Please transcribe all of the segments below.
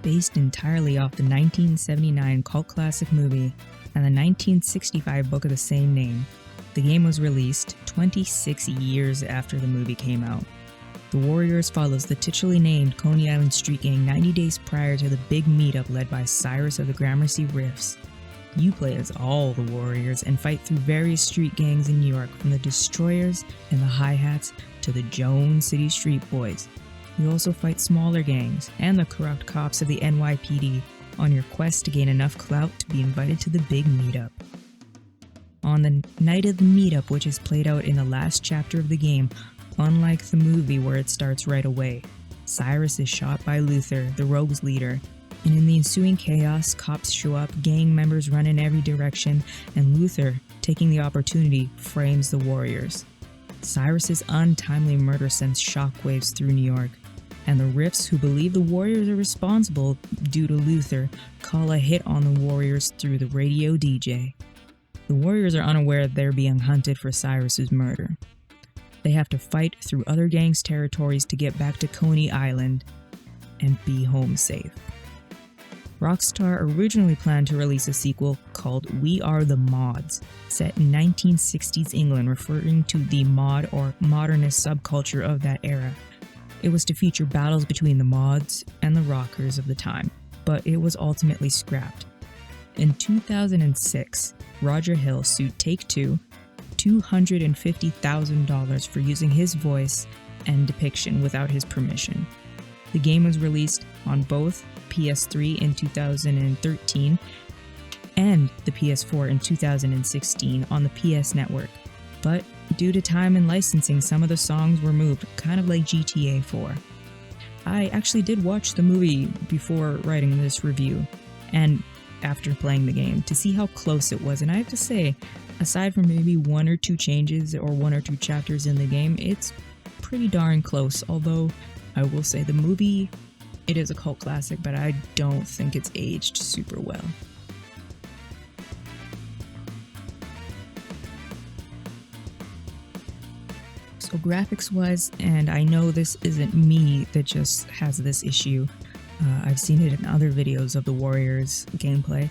based entirely off the 1979 cult classic movie and the 1965 book of the same name. The game was released 26 years after the movie came out. The Warriors follows the titularly named Coney Island street gang 90 days prior to the big meetup led by Cyrus of the Gramercy Riffs. You play as all the Warriors and fight through various street gangs in New York, from the Destroyers and the Hi-Hats to the Jones City Street Boys. You also fight smaller gangs and the corrupt cops of the NYPD on your quest to gain enough clout to be invited to the big meetup. On the night of the meetup, which is played out in the last chapter of the game, unlike the movie where it starts right away, Cyrus is shot by Luther, the rogue's leader, and in the ensuing chaos, cops show up, gang members run in every direction, and Luther, taking the opportunity, frames the Warriors. Cyrus's untimely murder sends shockwaves through New York, and the Riffs, who believe the Warriors are responsible due to Luther, call a hit on the Warriors through the radio DJ. The Warriors are unaware they're being hunted for Cyrus's murder. They have to fight through other gangs' territories to get back to Coney Island and be home safe. Rockstar originally planned to release a sequel called We Are the Mods, set in 1960s England, referring to the mod or modernist subculture of that era. It was to feature battles between the mods and the rockers of the time, but it was ultimately scrapped. In 2006, Roger Hill sued Take-Two $250,000 for using his voice and depiction without his permission. The game was released on both PS3 in 2013 and the PS4 in 2016 on the PS Network, but due to time and licensing, some of the songs were moved, kind of like GTA 4. I actually did watch the movie before writing this review, and after playing the game, to see how close it was, and I have to say, aside from maybe one or two changes or one or two chapters in the game, it's pretty darn close, although I will say the movie, it is a cult classic, but I don't think it's aged super well. So graphics-wise, and I know this isn't me that just has this issue, I've seen it in other videos of the Warriors gameplay,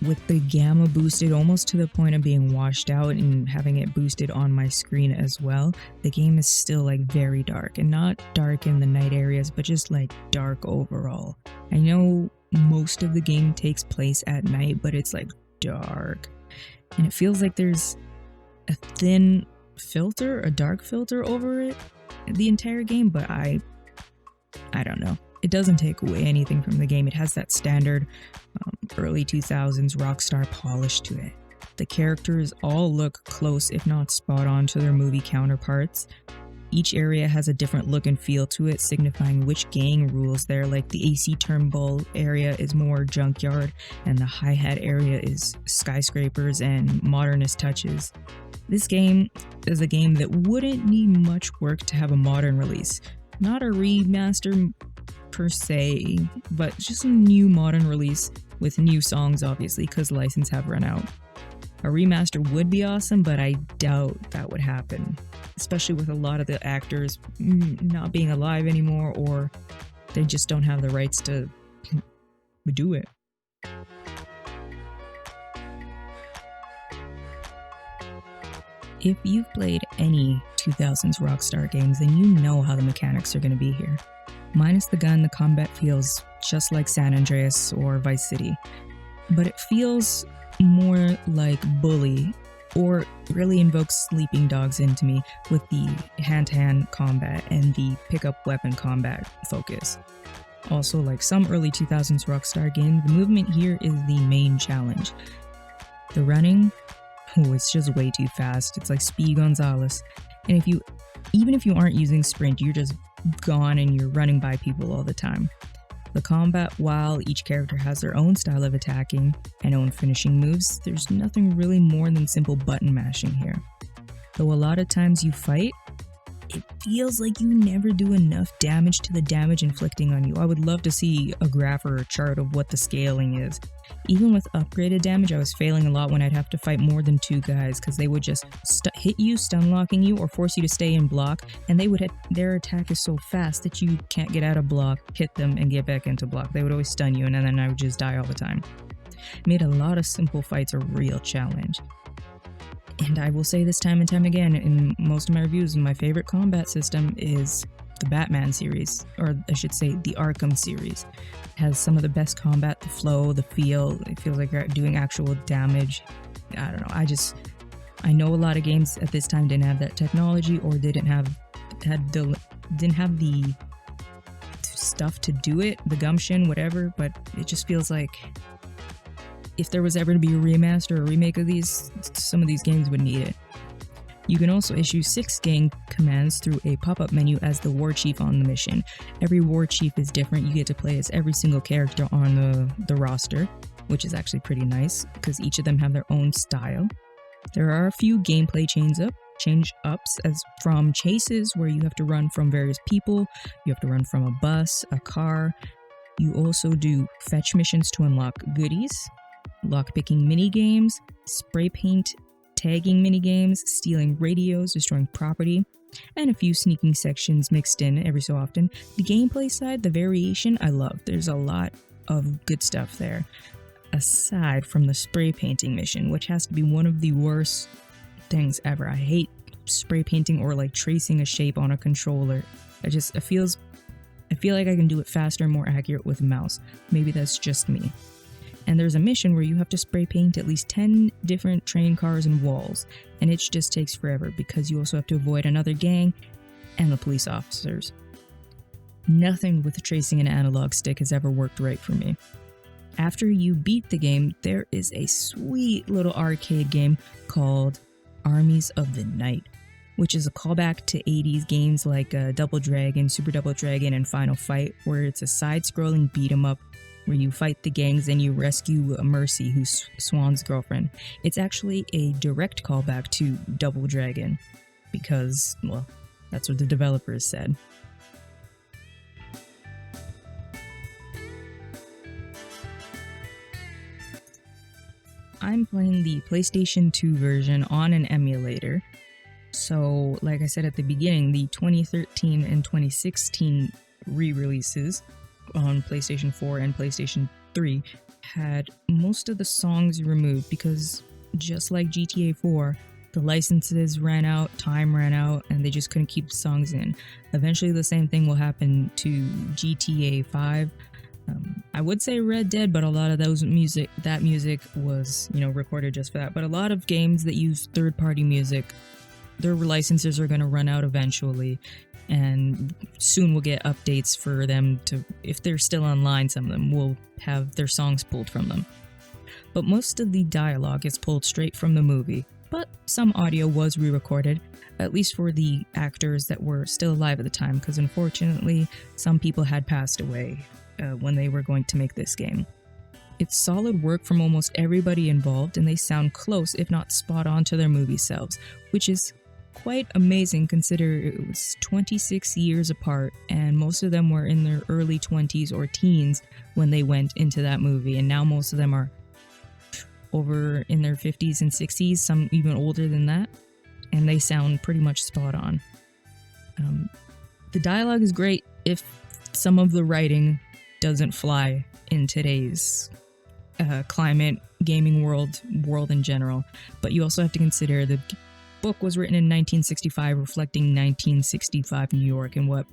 with the gamma boosted almost to the point of being washed out and having it boosted on my screen as well, the game is still like very dark, and not dark in the night areas, but just like dark overall. I know most of the game takes place at night, but it's like dark, and it feels like there's a thin filter, a dark filter over it the entire game, but I don't know. It doesn't take away anything from the game. It has that standard early 2000s Rockstar polish to it. The characters all look close, if not spot on, to their movie counterparts. Each area has a different look and feel to it, signifying which gang rules there, like the AC Turnbull area is more junkyard, and the Hi-Hat area is skyscrapers and modernist touches. This game is a game that wouldn't need much work to have a modern release. Not a remaster per se, but just a new modern release with new songs, obviously, because license have run out. A remaster would be awesome, but I doubt that would happen, especially with a lot of the actors not being alive anymore, or they just don't have the rights to do it. If you've played any 2000s Rockstar games, then you know how the mechanics are going to be here. Minus the gun, the combat feels just like San Andreas or Vice City, but it feels more like Bully, or really invokes Sleeping Dogs into me with the hand-to-hand combat and the pickup weapon combat focus. Also, like some early 2000s Rockstar games, the movement here is the main challenge. The running, it's just way too fast. It's like Speed Gonzalez. And even if you aren't using sprint, you're just gone and you're running by people all the time. The combat, while each character has their own style of attacking and own finishing moves, there's nothing really more than simple button mashing here. Though a lot of times you fight, it feels like you never do enough damage to the damage inflicting on you. I would love to see a graph or a chart of what the scaling is. Even with upgraded damage, I was failing a lot when I'd have to fight more than 2 guys because they would just hit you, stun locking you, or force you to stay in block, and their attack is so fast that you can't get out of block, hit them, and get back into block. They would always stun you, and then I would just die all the time. It made a lot of simple fights a real challenge. And I will say this time and time again in most of my reviews, my favorite combat system is the Batman series, or I should say the Arkham series. It has some of the best combat, the flow, the feel. It feels like you're doing actual damage. I don't know. I know a lot of games at this time didn't have that technology or didn't have the stuff to do it, the gumption, whatever, but it just feels like if there was ever to be a remaster or a remake of these, some of these games would need it. You can also issue 6 gang commands through a pop-up menu as the war chief on the mission. Every war chief is different. You get to play as every single character on the roster, which is actually pretty nice because each of them have their own style. There are a few gameplay change-ups as from chases where you have to run from various people, you have to run from a bus, a car. You also do fetch missions to unlock goodies, lockpicking minigames, spray paint, tagging minigames, stealing radios, destroying property, and a few sneaking sections mixed in every so often. The gameplay side, the variation, I love. There's a lot of good stuff there. Aside from the spray painting mission, which has to be one of the worst things ever. I hate spray painting or like tracing a shape on a controller. I feel like I can do it faster and more accurate with a mouse. Maybe that's just me. And there's a mission where you have to spray paint at least 10 different train cars and walls, and it just takes forever because you also have to avoid another gang and the police officers. Nothing with tracing an analog stick has ever worked right for me. After you beat the game, there is a sweet little arcade game called Armies of the Night, which is a callback to 80s games like Double Dragon, Super Double Dragon, and Final Fight, where it's a side-scrolling beat-em-up where you fight the gangs and you rescue Mercy, who's Swan's girlfriend. It's actually a direct callback to Double Dragon, because, well, that's what the developers said. I'm playing the PlayStation 2 version on an emulator. So, like I said at the beginning, the 2013 and 2016 re-releases on PlayStation 4 and PlayStation 3 had most of the songs removed because, just like GTA 4, the licenses ran out, time ran out, and they just couldn't keep the songs in. Eventually the same thing will happen to GTA 5. I would say Red Dead, but a lot of that music was, recorded just for that. But a lot of games that use third-party music, their licenses are going to run out eventually, and soon we'll get updates for them to, if they're still online, some of them will have their songs pulled from them. But most of the dialogue is pulled straight from the movie, but some audio was re-recorded, at least for the actors that were still alive at the time, because unfortunately, some people had passed away when they were going to make this game. It's solid work from almost everybody involved, and they sound close, if not spot on, to their movie selves, which is quite amazing considering it was 26 years apart, and most of them were in their early 20s or teens when they went into that movie, and now most of them are over in their 50s and 60s, some even older than that, and they sound pretty much spot on. The dialogue is great if some of the writing doesn't fly in today's climate, gaming world in general, but you also have to consider the book was written in 1965, reflecting 1965 New York and what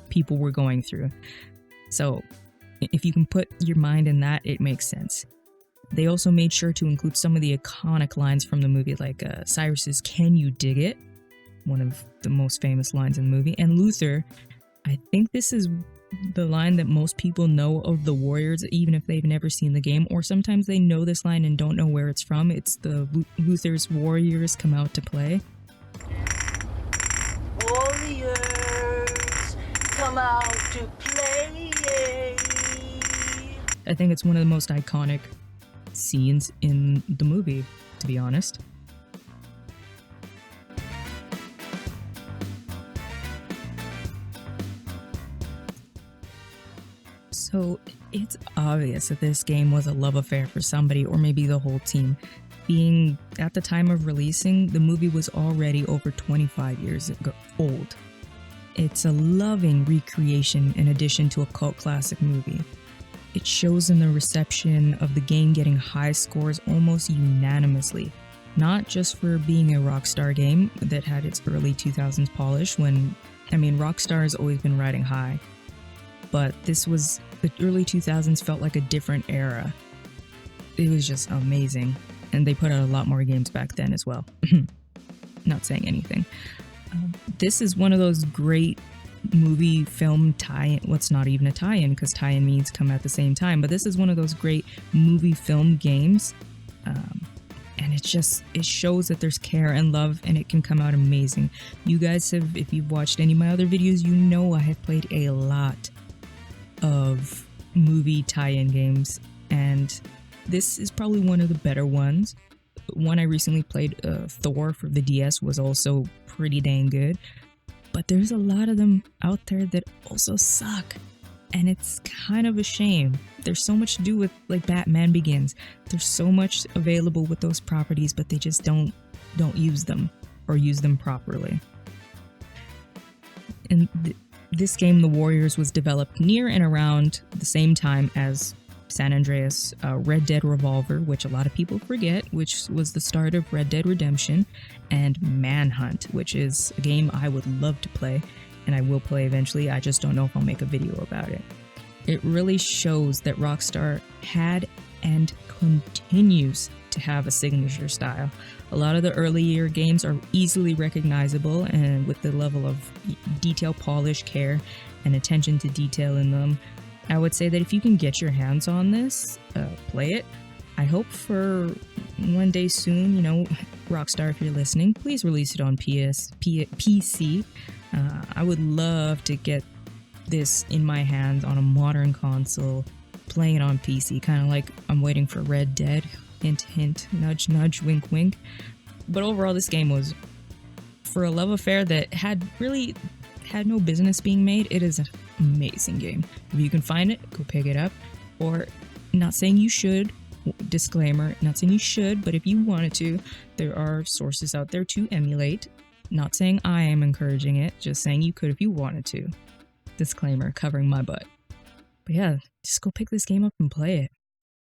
people were going through. So if you can put your mind in that, it makes sense. They also made sure to include some of the iconic lines from the movie, like Cyrus's "Can you dig it?", one of the most famous lines in the movie, and Luther. I think this is the line that most people know of the Warriors, even if they've never seen the game, or sometimes they know this line and don't know where it's from. It's the Luther's "Warriors come out to play." Warriors come out to play. I think it's one of the most iconic scenes in the movie, to be honest. So it's obvious that this game was a love affair for somebody, or maybe the whole team. Being at the time of releasing, the movie was already over 25 years old. It's a loving recreation in addition to a cult classic movie. It shows in the reception of the game getting high scores almost unanimously, not just for being a Rockstar game that had its early 2000s polish Rockstar has always been riding high, but the early 2000s felt like a different era. It was just amazing, and they put out a lot more games back then as well. Not saying anything. This is one of those great movie film tie-in. What's not even a tie-in, because tie-in means come at the same time, but this is one of those great movie film games, and it shows that there's care and love, and it can come out amazing. You guys have, if you've watched any of my other videos, you know I have played a lot of movie tie-in games, and this is probably one of the better ones. One I recently played, Thor for the DS, was also pretty dang good, but there's a lot of them out there that also suck, and it's kind of a shame. There's so much to do with, like, Batman Begins. There's so much available with those properties, but they just don't use them, or use them properly. And this game, The Warriors, was developed near and around the same time as San Andreas, Red Dead Revolver, which a lot of people forget, which was the start of Red Dead Redemption, and Manhunt, which is a game I would love to play, and I will play eventually. I just don't know if I'll make a video about it. It really shows that Rockstar had and continues to have a signature style. A lot of the earlier games are easily recognizable, and with the level of detail, polish, care, and attention to detail in them, I would say that if you can get your hands on this, play it. I hope for one day soon, Rockstar, if you're listening, please release it on PC. I would love to get this in my hands on a modern console, playing it on PC, kind of like I'm waiting for Red Dead. Hint, hint, nudge, nudge, wink, wink. But overall, this game was, for a love affair that had no business being made, it is an amazing game. If you can find it, go pick it up. Or, not saying you should, disclaimer, not saying you should, but if you wanted to, there are sources out there to emulate. Not saying I am encouraging it, just saying you could if you wanted to. Disclaimer, covering my butt. But yeah, just go pick this game up and play it.